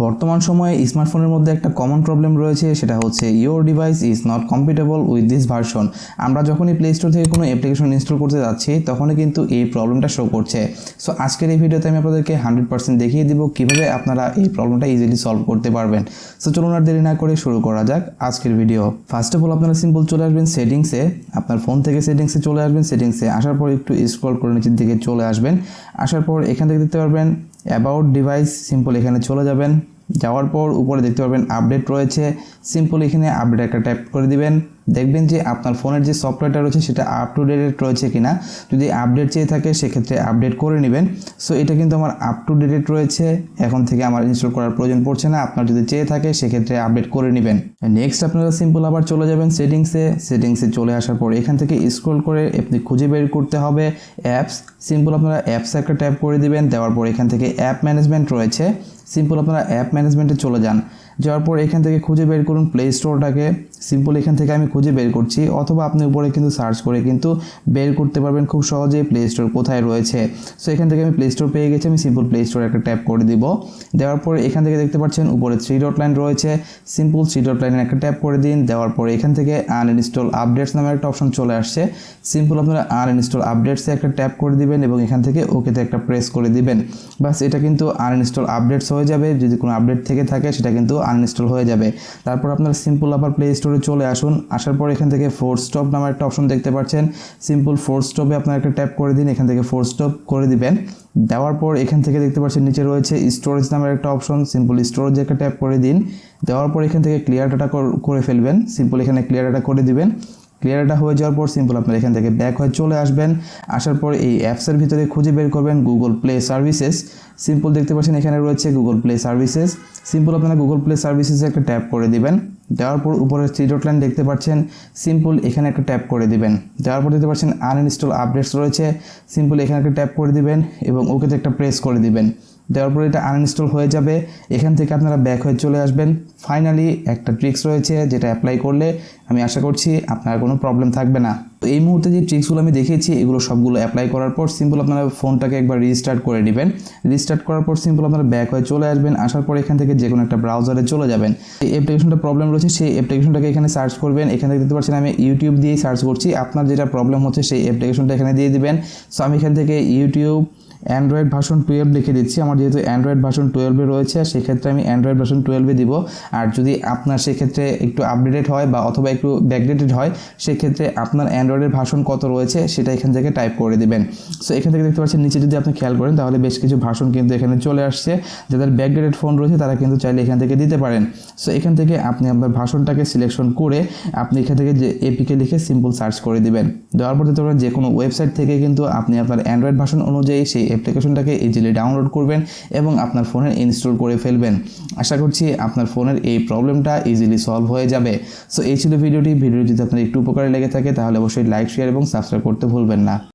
বর্তমান সময়ে স্মার্টফোনের মধ্যে একটা কমন প্রবলেম রয়েছে, সেটা হচ্ছে your device is not compatible with this version. আমরা যখনই প্লে স্টোর থেকে কোনো অ্যাপ্লিকেশন ইনস্টল করতে যাচ্ছি তখনই কিন্তু এই প্রবলেমটা শো করছে। সো আজকের এই ভিডিওতে আমি আপনাদেরকে 100% দেখিয়ে দিব কীভাবে আপনারা এই প্রবলেমটা ইজিলি সলভ করতে পারবেন। সো চলুন আর দেরি না করে শুরু করা যাক আজকের ভিডিও। ফার্স্ট অফ অল আপনারা সিম্পল চলে আসবেন সেটিংসে, আপনার ফোন থেকে সেটিংসে চলে আসবেন। সেটিংসে আসার পর একটু স্ক্রল করে নিচের দিকে চলে আসবেন। আসার পর এখান থেকে দেখতে পারবেন অ্যাবাউট ডিভাইস, সিম্পল এখানে চলে যাবেন। যাওয়ার পর উপরে দেখতে পারবেন আপডেট রয়েছে, সিম্পল এখানে আপডেট একটা ট্যাপ করে দিবেন। দেখবেন যে আপনার ফোনের যে সফটওয়্যারটা রয়েছে সেটা আপ টু ডেট রয়েছে কিনা। যদি আপডেট চেয়ে থাকে সেক্ষেত্রে আপডেট করে নেবেন। সো এটা কিন্তু আমার আপ টু ডেট রয়েছে, এখন থেকে আমার ইনস্টল করার প্রয়োজন পড়ছে না। আপনার যদি চেয়ে থাকে সেক্ষেত্রে আপডেট করে নেবেন। নেক্সট আপনারা সিম্পল আবার চলে যাবেন সেটিংসে চলে আসার পর এখান থেকে স্ক্রল করে আপনি খুঁজে বের করতে হবে অ্যাপস। সিম্পল আপনারা অ্যাপসে একটা ট্যাপ করে দিবেন। দেওয়ার পর এখান থেকে অ্যাপ ম্যানেজমেন্ট রয়েছে, সিম্পল আপনারা অ্যাপ ম্যানেজমেন্টে চলে যান। যাওয়ার পর এখান থেকে খুঁজে বের করুন প্লে স্টোরটাকে। সিম্পল এখান থেকে আমি খুঁজে বের করছি, অথবা আপনি উপরে কিন্তু সার্চ করে কিন্তু বের করতে পারবেন খুব সহজেই প্লে স্টোর কোথায় রয়েছে। সো এখান থেকে আমি প্লে স্টোর পেয়ে গেছি, আমি সিম্পল প্লে স্টোরে একটা ট্যাপ করে দিব। দেওয়ার পর এখান থেকে দেখতে পাচ্ছেন উপরে 3 ডট লাইন রয়েছে, সিম্পল 3 ডট লাইনে একটা ট্যাপ করে দিন। দেওয়ার পর এখান থেকে আনইনস্টল আপডেটস নামে একটা অপশন চলে আসছে, সিম্পল আপনারা আনইনস্টল আপডেটসে একটা ট্যাপ করে দিবেন এবং এখান থেকে ওকেতে একটা প্রেস করে দিবেন। বাস এটা কিন্তু আনইনস্টল আপডেটস হয়ে যাবে। যদি কোনো আপডেট থেকে থাকে সেটা কিন্তু আনইনস্টল হয়ে যাবে। তারপর আপনারা সিম্পল আবার প্লে স্টোরে চলে আসুন। আসার পর এখান থেকে ফোর্স স্টপ নামের একটা অপশন দেখতে পাচ্ছেন, সিম্পল ফোর্স স্টপে আপনারা একটা ট্যাপ করে দিন। এখান থেকে ফোর্স স্টপ করে দিবেন। দেওয়ার পর এখান থেকে দেখতে পাচ্ছেন নিচে রয়েছে স্টোরেজ নামের একটা অপশন, সিম্পল স্টোরেজে একটা ট্যাপ করে দিন। দেওয়ার পর এখান থেকে ক্লিয়ার ডাটা করে ফেলবেন, সিম্পল এখানে ক্লিয়ার ডাটা করে দিবেন। ক্লিয়ার ডাটা হয়ে যাওয়ার পর সিম্পল আপনারা এখান থেকে ব্যাক হয়ে চলে আসবেন। আসার পর এই অ্যাপসের ভিতরে খুঁজে বের করবেন গুগল প্লে সার্ভিসেস। সিম্পল দেখতে পাচ্ছেন এখানে রয়েছে গুগল প্লে সার্ভিসেস, সিম্পল আপনারা গুগল প্লে সার্ভিসেসে একটা ট্যাপ করে দিবেন। দেওয়ার পর উপরে 3 ডট লাইন দেখতে পাচ্ছেন, সিম্পল এখানে একটা ট্যাপ করে দিবেন। দেওয়ার পর দেখতে পাচ্ছেন আনইনস্টল আপডেটস রয়েছে, সিম্পল এখানে একটা ট্যাপ করে দিবেন এবং ওকেতে একটা প্রেস করে দিবেন। দেওয়ার পর এটা আনইনস্টল হয়ে যাবে। এখান থেকে আপনারা ব্যাক হয়ে চলে আসবেন। ফাইনালি একটা ট্রিক্স রয়েছে যেটা অ্যাপ্লাই করলে আমি আশা করছি আপনার কোনো প্রবলেম থাকবে না। তো এই মুহূর্তে যে ট্রিক্সগুলো আমি দেখিয়েছি এগুলো সবগুলো অ্যাপ্লাই করার পর সিম্পল আপনারা ফোনটাকে একবার রিস্টার্ট করে নেবেন। রিস্টার্ট করার পর সিম্পল আপনারা ব্যাক হয়ে চলে আসবেন। আসার পর এখান থেকে যে কোনো একটা ব্রাউজারে চলে যাবেন। এই অ্যাপ্লিকেশনটা প্রবলেম রয়েছে সেই অ্যাপ্লিকেশনটাকে এখানে সার্চ করবেন। এখানে দেখতে পাচ্ছেন আমি ইউটিউব দিয়েই সার্চ করছি, আপনার যেটা প্রবলেম হচ্ছে সেই অ্যাপ্লিকেশনটা এখানে দিয়ে দিবেন। সো আমি এখান থেকে ইউটিউব অ্যান্ড্রয়েড ভার্সন 12 লিখে দিচ্ছি। আমার যেহেতু অ্যান্ড্রয়েড ভার্সন 12 রয়েছে সেক্ষেত্রে আমি অ্যান্ড্রয়েড ভার্সন 12 দিব। আর যদি আপনার সেক্ষেত্রে একটু আপডেটেড হয় বা অথবা একটু ব্যাকডেটেড হয় সেক্ষেত্রে আপনার অ্যান্ড্রয়েডের ভার্সন কত রয়েছে সেটা এখান থেকে টাইপ করে দিবেন। সো এখান থেকে দেখতে পাচ্ছেন নিচে যদি আপনি খেয়াল করেন তাহলে বেশ কিছু ভার্সন কিন্তু এখানে চলে আসছে। যাদের ব্যাকডেটেড ফোন রয়েছে তারা কিন্তু চাইলে এখান থেকে দিতে পারেন। সো এখান থেকে আপনি আপনার ভার্সনটাকে সিলেকশন করে আপনি এখান থেকে যে এপিকে লিখে সিম্পল সার্চ করে দিবেন। দেওয়ার পর দেখতে পারেন যে কোনো ওয়েবসাইট থেকে কিন্তু আপনি আপনার অ্যান্ড্রয়েড ভার্সন অনুযায়ী সেই অ্যাপ্লিকেশনটাকে ইজিলি ডাউনলোড করবেন এবং আপনার ফোনে ইনস্টল করে ফেলবেন। আশা করছি আপনার ফোনের এই প্রবলেমটা ইজিলি সলভ হয়ে যাবে। সো এই ছিল ভিডিওটি যদি আপনার একটু উপকারে লেগে থাকে তাহলে অবশ্যই লাইক, শেয়ার এবং সাবস্ক্রাইব করতে ভুলবেন না।